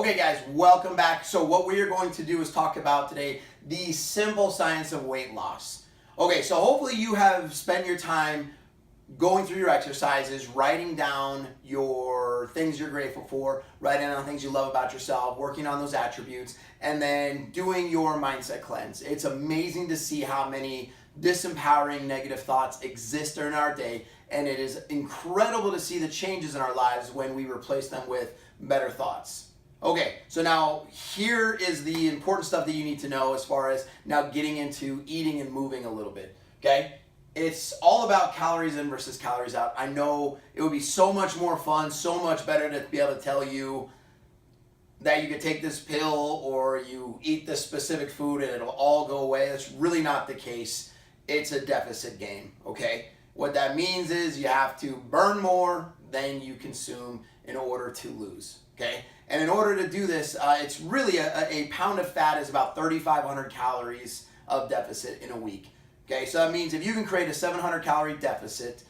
Okay guys, welcome back. So what we are going to do is talk about today the simple science of weight loss. Okay, so hopefully you have spent your time going through your exercises, writing down your things you're grateful for, writing down things you love about yourself, working on those attributes, and then doing your mindset cleanse. It's amazing to see how many disempowering negative thoughts exist during our day, and it is incredible to see the changes in our lives when we replace them with better thoughts. Okay, so now here is the important stuff that you need to know as far as now getting into eating and moving a little bit, okay? It's all about calories in versus calories out. I know it would be so much more fun, so much better to be able to tell you that you could take this pill or you eat this specific food and it'll all go away. That's really not the case. It's a deficit game, okay? What that means is you have to burn more than you consume in order to lose, okay? And in order to do this, it's really a pound of fat is about 3,500 calories of deficit in a week. Okay, so that means if you can create a 700 calorie deficit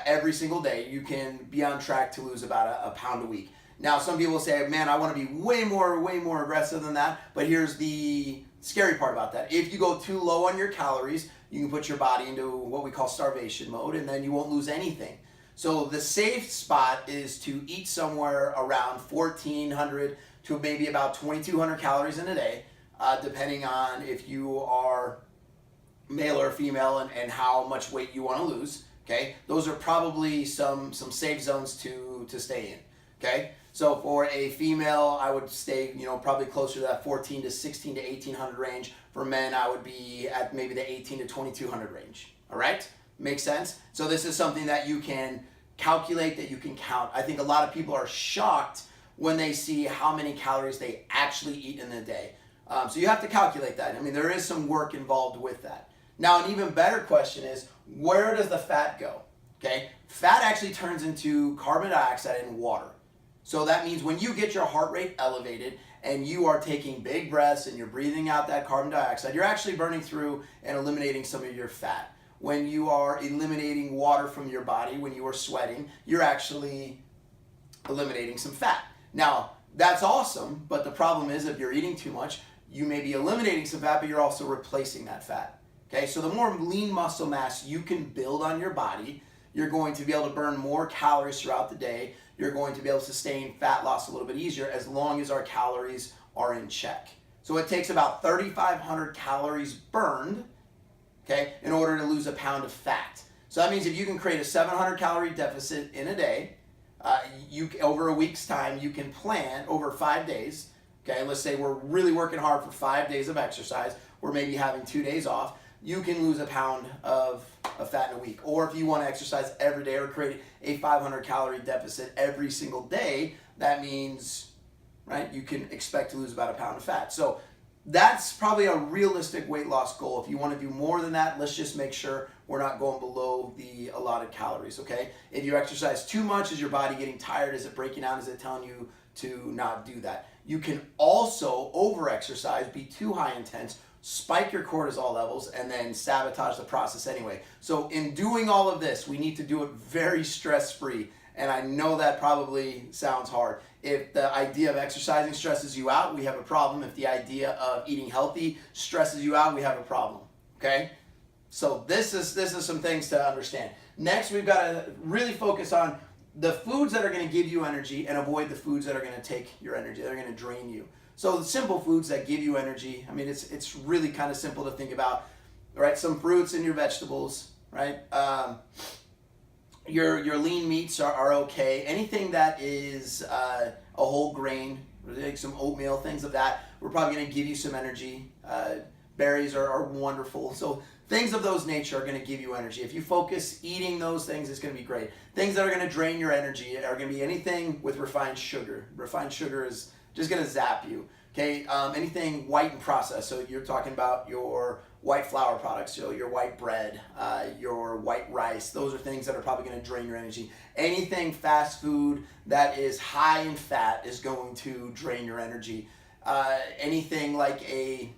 every single day, you can be on track to lose about a pound a week. Now, some people say, man, I want to be way more aggressive than that. But here's the scary part about that. If you go too low on your calories, you can put your body into what we call starvation mode, and then you won't lose anything. So the safe spot is to eat somewhere around 1,400 to maybe about 2,200 calories in a day, depending on if you are male or female and how much weight you want to lose. Okay, those are probably some safe zones to stay in. Okay, so for a female, I would stay probably closer to that 14 to 16 to 1,800 range. For men, I would be at maybe the 18 to 2,200 range. All right. Makes sense? So this is something that you can calculate, that you can count. I think a lot of people are shocked when they see how many calories they actually eat in a day. So you have to calculate that. I mean, there is some work involved with that. Now, an even better question is, where does the fat go? Okay, fat actually turns into carbon dioxide and water. So that means when you get your heart rate elevated and you are taking big breaths and you're breathing out that carbon dioxide, you're actually burning through and eliminating some of your fat. When you are eliminating water from your body, when you are sweating, you're actually eliminating some fat. Now, that's awesome, but the problem is if you're eating too much, you may be eliminating some fat, but you're also replacing that fat. Okay, so the more lean muscle mass you can build on your body, you're going to be able to burn more calories throughout the day. You're going to be able to sustain fat loss a little bit easier as long as our calories are in check. So it takes about 3,500 calories burned, okay, in order to lose a pound of fat. So that means if you can create a 700 calorie deficit in a day, over a week's time, you can plan over 5 days. Okay, let's say we're really working hard for 5 days of exercise. We're maybe having 2 days off. You can lose a pound of fat in a week. Or if you want to exercise every day or create a 500 calorie deficit every single day, that means, right, you can expect to lose about a pound of fat. So that's probably a realistic weight loss goal. If you want to do more than that, let's just make sure we're not going below the allotted calories, okay? If you exercise too much, is your body getting tired? Is it breaking down? Is it telling you to not do that? You can also over-exercise, be too high intense, spike your cortisol levels, and then sabotage the process anyway. So in doing all of this, we need to do it very stress-free. And I know that probably sounds hard. If the idea of exercising stresses you out, we have a problem. If the idea of eating healthy stresses you out, we have a problem. Okay? So this is some things to understand. Next, we've got to really focus on the foods that are going to give you energy and avoid the foods that are going to take your energy, that are going to drain you. So the simple foods that give you energy, I mean, it's really kind of simple to think about, right? Some fruits and your vegetables, right? Your lean meats are okay. Anything that is a whole grain, like some oatmeal, things of that, we're probably going to give you some energy. Berries are wonderful. So things of those nature are going to give you energy. If you focus eating those things, it's going to be great. Things that are going to drain your energy are going to be anything with refined sugar. Refined sugar is just going to zap you. Okay, anything white and processed. So you're talking about your white flour products, so your white bread, your white rice. Those are things that are probably going to drain your energy. Anything fast food that is high in fat is going to drain your energy. Anything like a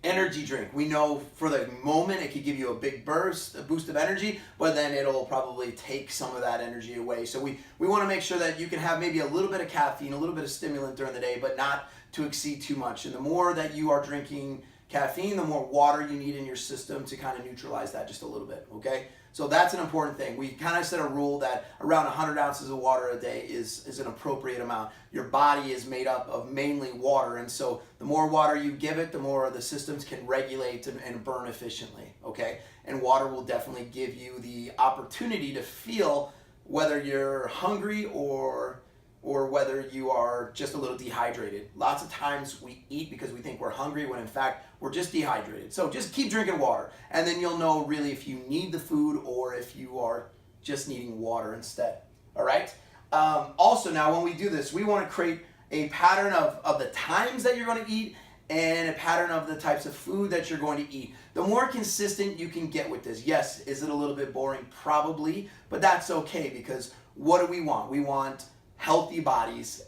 energy drink. We know for the moment it could give you a big burst, a boost of energy, but then it'll probably take some of that energy away. So we want to make sure that you can have maybe a little bit of caffeine, a little bit of stimulant during the day, but not to exceed too much. And the more that you are drinking caffeine, the more water you need in your system to kind of neutralize that just a little bit, okay? So that's an important thing. We kind of set a rule that around 100 ounces of water a day is an appropriate amount. Your body is made up of mainly water, and so the more water you give it, the more the systems can regulate and burn efficiently, okay? And water will definitely give you the opportunity to feel whether you're hungry or whether you are just a little dehydrated. Lots of times we eat because we think we're hungry when in fact we're just dehydrated. So just keep drinking water, and then you'll know really if you need the food or if you are just needing water instead. All right? Also now when we do this, we want to create a pattern of the times that you're going to eat and a pattern of the types of food that you're going to eat. The more consistent you can get with this, yes, is it a little bit boring? Probably, but that's okay, because what do we want? We want healthy bodies,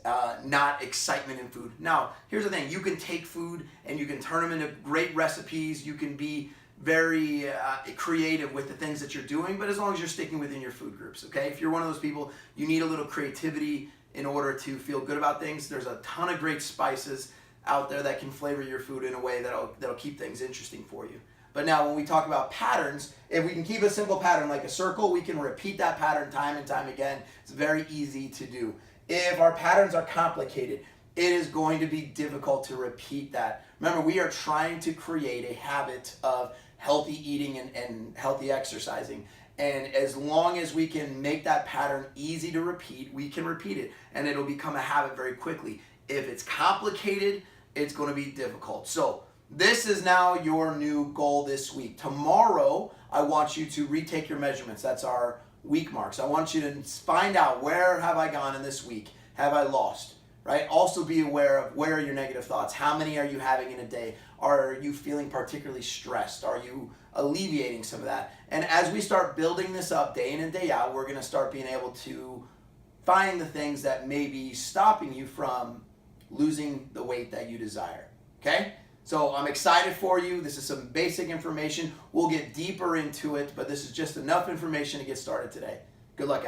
not excitement in food. Now, here's the thing. You can take food and you can turn them into great recipes. You can be very creative with the things that you're doing, but as long as you're sticking within your food groups, okay? If you're one of those people, you need a little creativity in order to feel good about things. There's a ton of great spices out there that can flavor your food in a way that'll keep things interesting for you. But now when we talk about patterns, if we can keep a simple pattern like a circle, we can repeat that pattern time and time again. It's very easy to do. If our patterns are complicated, it is going to be difficult to repeat that. Remember, we are trying to create a habit of healthy eating and healthy exercising. And as long as we can make that pattern easy to repeat, we can repeat it, and it'll become a habit very quickly. If it's complicated, it's going to be difficult. So this is now your new goal this week. Tomorrow, I want you to retake your measurements. That's our week marks. I want you to find out, where have I gone in this week? Have I lost? Right? Also be aware of, where are your negative thoughts? How many are you having in a day? Are you feeling particularly stressed? Are you alleviating some of that? And as we start building this up day in and day out, we're going to start being able to find the things that may be stopping you from losing the weight that you desire. Okay? So I'm excited for you. This is some basic information. We'll get deeper into it, but this is just enough information to get started today. Good luck, guys.